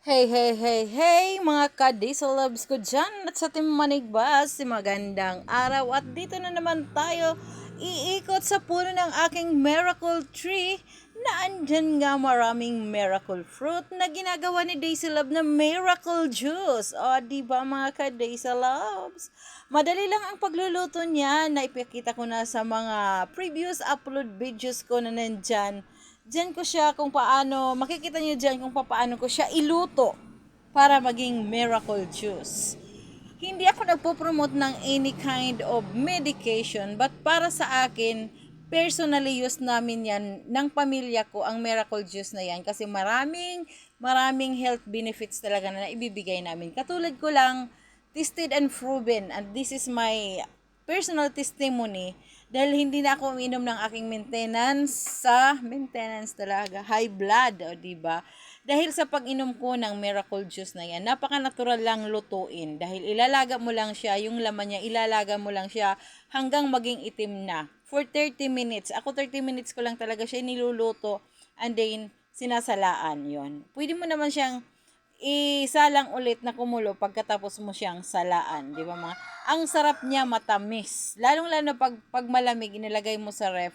Hey, hey, hey, hey, mga ka-diesel loves ko dyan at sa Team Manigbas, magandang araw at dito na naman tayo iikot sa puno ng aking miracle tree na andyan nga maraming miracle fruit na ginagawa ni Daisy Love na miracle juice. O, diba mga ka-Daisy loves? Madali lang ang pagluluto niya na ipakita ko na sa mga previous upload videos ko na nandyan. Diyan ko siya kung paano, makikita niyo diyan kung paano ko siya iluto para maging miracle juice. Hindi ako nagpo-promote ng any kind of medication, but para sa akin, personally use namin yan ng pamilya ko ang miracle juice na yan kasi maraming health benefits talaga na ibibigay namin. Katulad ko lang, tested and proven, and this is my personal testimony dahil hindi na ako uminom ng aking maintenance talaga, high blood, o di ba? Dahil sa pag-inom ko ng miracle juice na yan, napaka-natural lang lutuin dahil ilalaga mo lang siya, yung laman niya, ilalaga mo lang siya hanggang maging itim na. For 30 minutes, ako 30 minutes ko lang talaga siya niluluto and then sinasalaan yon. Pwede mo naman siyang isalang ulit na kumulo pagkatapos mo siyang salaan, di ba mga? Ang sarap niya, matamis. Lalong-lalo pag malamig, inilagay mo sa ref,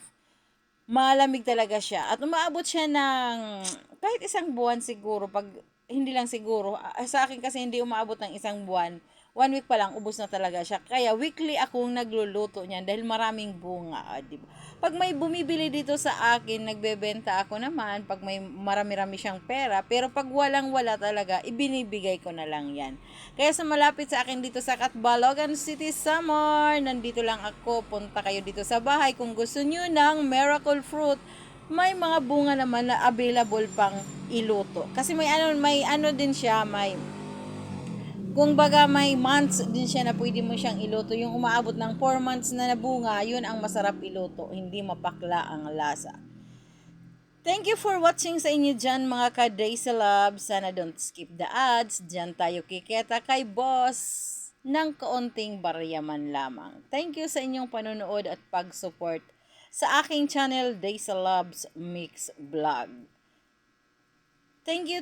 malamig talaga siya. At umaabot siya ng kahit isang buwan siguro, pag hindi lang siguro, sa akin kasi hindi umaabot ng isang buwan. 1 week pa lang, ubos na talaga siya. Kaya weekly akong nagluluto niyan dahil maraming bunga. Diba? Pag may bumibili dito sa akin, nagbebenta ako naman. Pag may marami-rami siyang pera. Pero pag walang-wala talaga, ibinibigay ko na lang yan. Kaya sa malapit sa akin dito sa Catbalogan City, Samar, nandito lang ako. Punta kayo dito sa bahay kung gusto nyo ng miracle fruit. May mga bunga naman na available pang iluto. Kasi may ano din siya, kung baga may months din siya na pwede mo siyang iluto. Yung umaabot ng 4 months na nabunga, yun ang masarap iluto. Hindi mapakla ang lasa. Thank you for watching sa inyo dyan mga ka-Daisy Love. Sana don't skip the ads. Dyan tayo kiketa kay boss ng kaunting baryaman lamang. Thank you sa inyong panonood at pag-support sa aking channel Daisy Loves Mix Vlog. Thank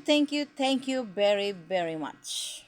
you very, very much.